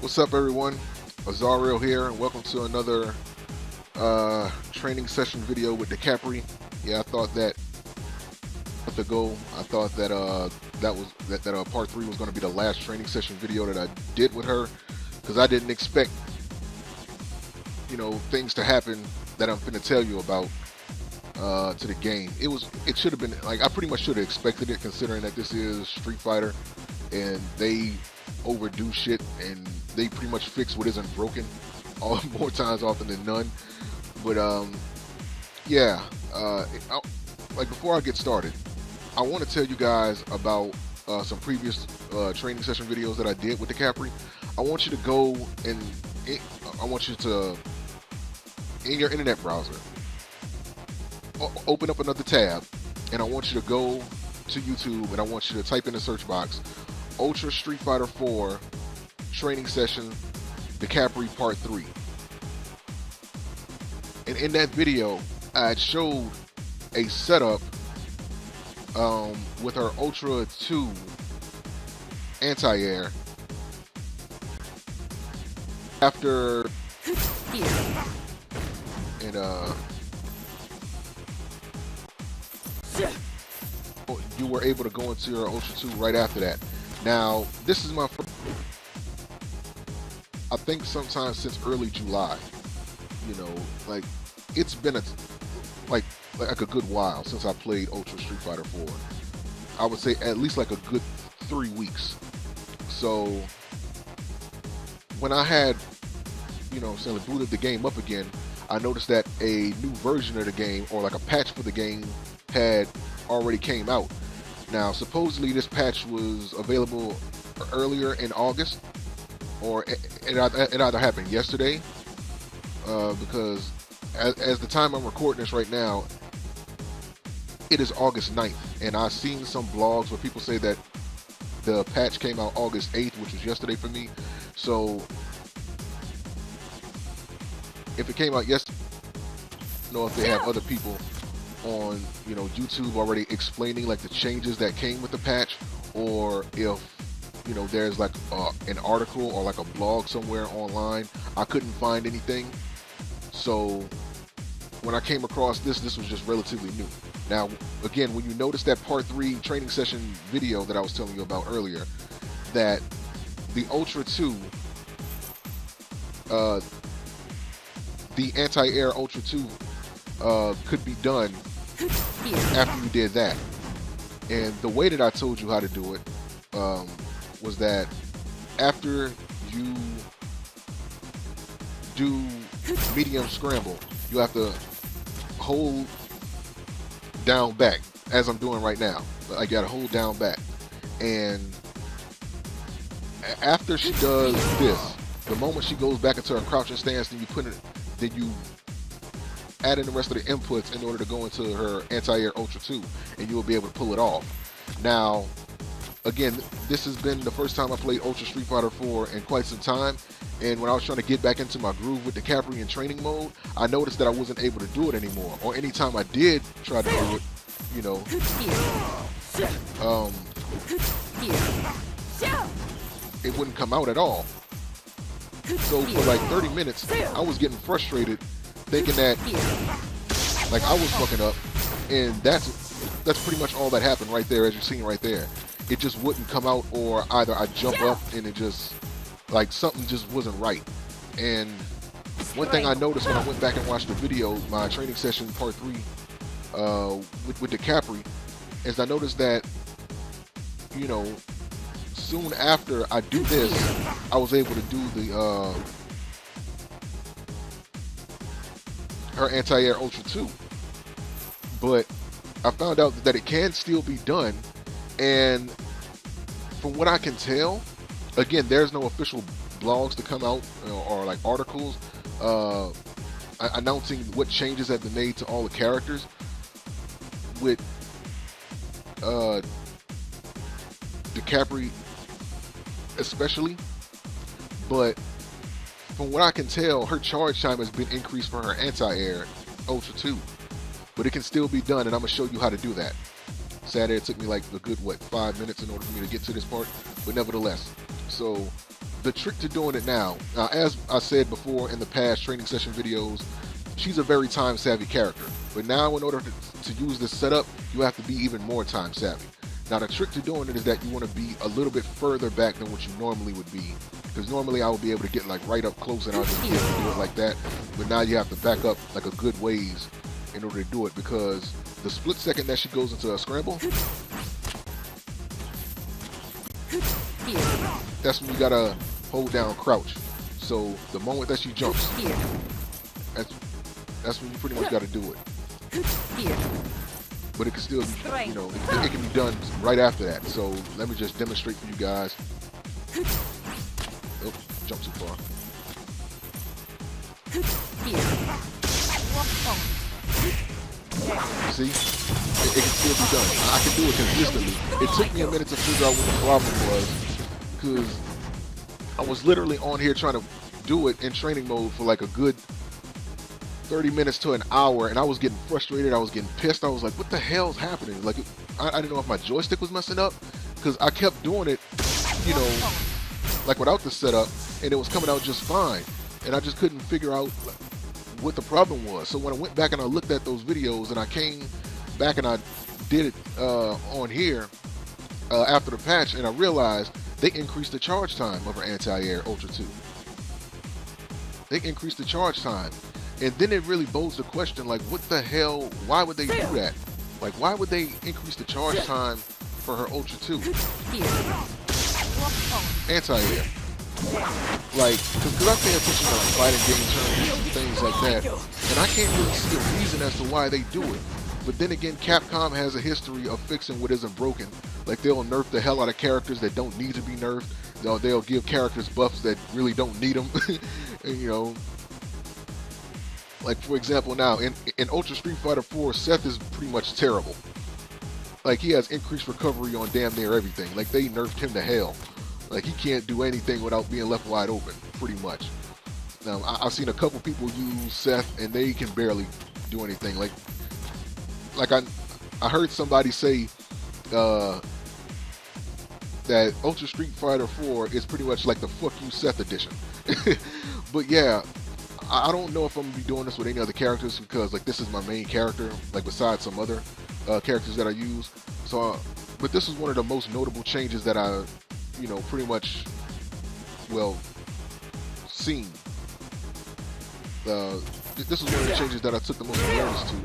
What's up, everyone? Azariel here, and welcome to another training session video with Decapre. Yeah, I thought that part 3 was going to be the last training session video that I did with her, because I didn't expect, things to happen that I'm finna tell you about to the game. It should have been like, I pretty much should have expected it, considering that this is Street Fighter and they overdo shit and they pretty much fix what isn't broken more times often than none. But like, before I get started, I want to tell you guys about some previous training session videos that I did with Decapre. I want you to go and I want you to, in your internet browser, open up another tab, and I want you to go to YouTube and I want you to type in the search box Ultra Street Fighter 4 Training Session Decapre Part 3. And in that video, I had showed a setup with her Ultra 2 anti-air. After and you were able to go into your Ultra 2 right after that. Now, this is my first, I think sometime since early July. Like, it's been like a good while since I played Ultra Street Fighter 4. I would say at least like a good 3 weeks. So when I had, booted the game up again, I noticed that a new version of the game, or like a patch for the game, had already came out. Now, supposedly this patch was available earlier in August, or it either happened yesterday, because as the time I'm recording this right now, it is August 9th, and I've seen some blogs where people say that the patch came out August 8th, which was yesterday for me. So if it came out yesterday, I don't know if they have other people on YouTube already explaining like the changes that came with the patch, or if there's like an article or like a blog somewhere online. I couldn't find anything, so when I came across this was just relatively new. Now, again, when you notice that part 3 training session video that I was telling you about earlier, that the Ultra 2, the anti-air Ultra 2 could be done after you did that. And the way that I told you how to do it was that after you do medium scramble, you have to hold down back, as I'm doing right now. I gotta hold down back, and after she does this, the moment she goes back into her crouching stance, then you add in the rest of the inputs in order to go into her anti-air Ultra 2, and you will be able to pull it off. Now, again, this has been the first time I played Ultra Street Fighter 4 in quite some time, and when I was trying to get back into my groove with Decapre in training mode, I noticed that I wasn't able to do it anymore. Or anytime I did try to do it, it wouldn't come out at all. So for like 30 minutes, I was getting frustrated, thinking that like I was fucking up, and that's pretty much all that happened right there, as you're seeing right there. It just wouldn't come out, or either I jump up and it just, like, something just wasn't right. And one thing I noticed when I went back and watched the video, my training session part 3 with Decapre, is I noticed that, soon after I do this, I was able to do the her anti-air Ultra 2. But I found out that it can still be done, and from what I can tell, again, there's no official blogs to come out or like articles announcing what changes have been made to all the characters with Decapre especially. But from what I can tell, her charge time has been increased for her anti-air Ultra 2, but it can still be done, and I'm gonna show you how to do that. Saturday, it took me like a good 5 minutes in order for me to get to this part, but nevertheless. So the trick to doing it now, as I said before in the past training session videos, she's a very time savvy character. But now in order to use this setup, you have to be even more time savvy. Now the trick to doing it is that you want to be a little bit further back than what you normally would be. Because normally I would be able to get like right up close and I'll just be able to do it like that. But now you have to back up like a good ways in order to do it, because the split second that she goes into a scramble, that's when you gotta hold down crouch. So the moment that she jumps, that's when you pretty much gotta do it. But it can still be, you know, it can be done right after that. So let me just demonstrate for you guys. Oh, jump too far. See? It can still be done. I can do it consistently. It took me a minute to figure out what the problem was, because I was literally on here trying to do it in training mode for like a good 30 minutes to an hour, and I was getting frustrated. I was getting pissed. I was like, what the hell's happening? Like, I didn't know if my joystick was messing up, because I kept doing it, you know, like without the setup, and it was coming out just fine. And I just couldn't figure out what the problem was. So when I went back and I looked at those videos, and I came back and I did it on here after the patch, and I realized they increased the charge time of her anti-air Ultra 2. They increased the charge time. And then it really bodes the question, like, what the hell, why would they do that? Like, why would they increase the charge time for her Ultra 2? Anti-air. Like, because I pay attention to like fighting game tournaments and things like that, and I can't really see a reason as to why they do it. But then again, Capcom has a history of fixing what isn't broken. Like, they'll nerf the hell out of characters that don't need to be nerfed. They'll give characters buffs that really don't need them. And, you know, like for example, now in Ultra Street Fighter 4, Seth is pretty much terrible. Like, he has increased recovery on damn near everything. Like, they nerfed him to hell. Like, he can't do anything without being left wide open, pretty much. Now, I've seen a couple people use Seth, and they can barely do anything. Like I heard somebody say that Ultra Street Fighter 4 is pretty much like the Fuck You Seth edition. But yeah, I don't know if I'm gonna be doing this with any other characters, because like this is my main character, like besides some other characters that I use. So, but this is one of the most notable changes that I, you know, pretty much, well, seen. This is one of the changes that I took the most awareness to.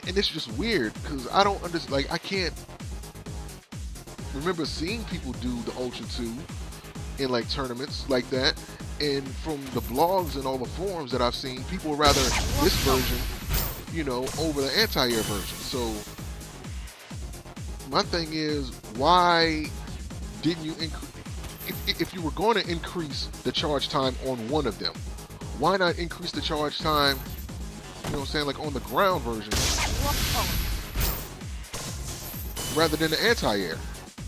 And it's just weird, because I don't understand, like, I can't remember seeing people do the Ultra 2 in like tournaments like that. And from the blogs and all the forums that I've seen, people would rather this version, you know, over the anti-air version. So my thing is, why didn't you increase, if you were going to increase the charge time on one of them, why not increase the charge time, you know what I'm saying, like on the ground version rather than the anti-air?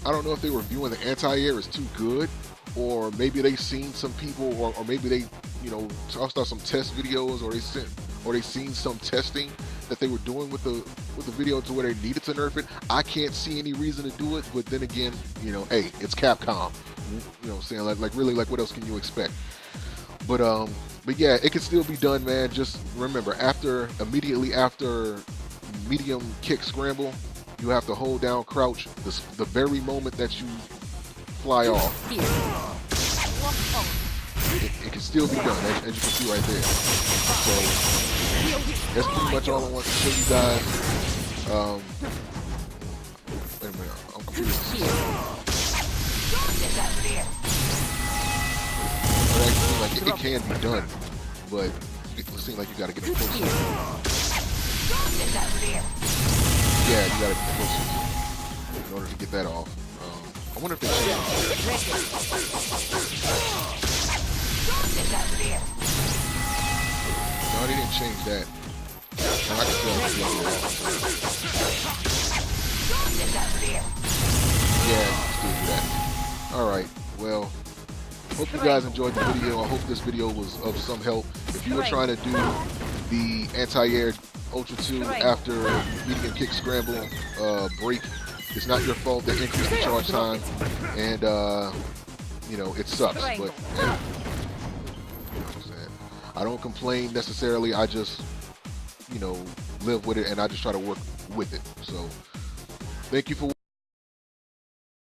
I don't know if they were viewing the anti-air as too good, or maybe they seen some people, or maybe they, you know, tossed out some test videos, or they seen some testing that they were doing with the video to where they needed to nerf it. I can't see any reason to do it, but then again, you know, hey, it's Capcom. You know what I'm saying? Like really, like what else can you expect? But yeah, it can still be done, man. Just remember, immediately after medium kick scramble, you have to hold down crouch the very moment that you fly off. It can still be done, as you can see right there. So that's pretty much all I want to show you guys. Wait a minute, I'm completely it actually seems like it can be done, but it seems like you gotta get it closer. Yeah, you gotta get closer in order to get that off. I wonder if they changed No, they didn't change that. No, I can still yeah, you can still do that. Alright, well, hope you guys enjoyed the video. I hope this video was of some help. If you were trying to do the anti-air Ultra 2 after medium kick scramble break, It's not your fault they increased the charge time, and you know, it sucks. But yeah, I don't complain necessarily. I just, you know, live with it, and I just try to work with it. So thank you for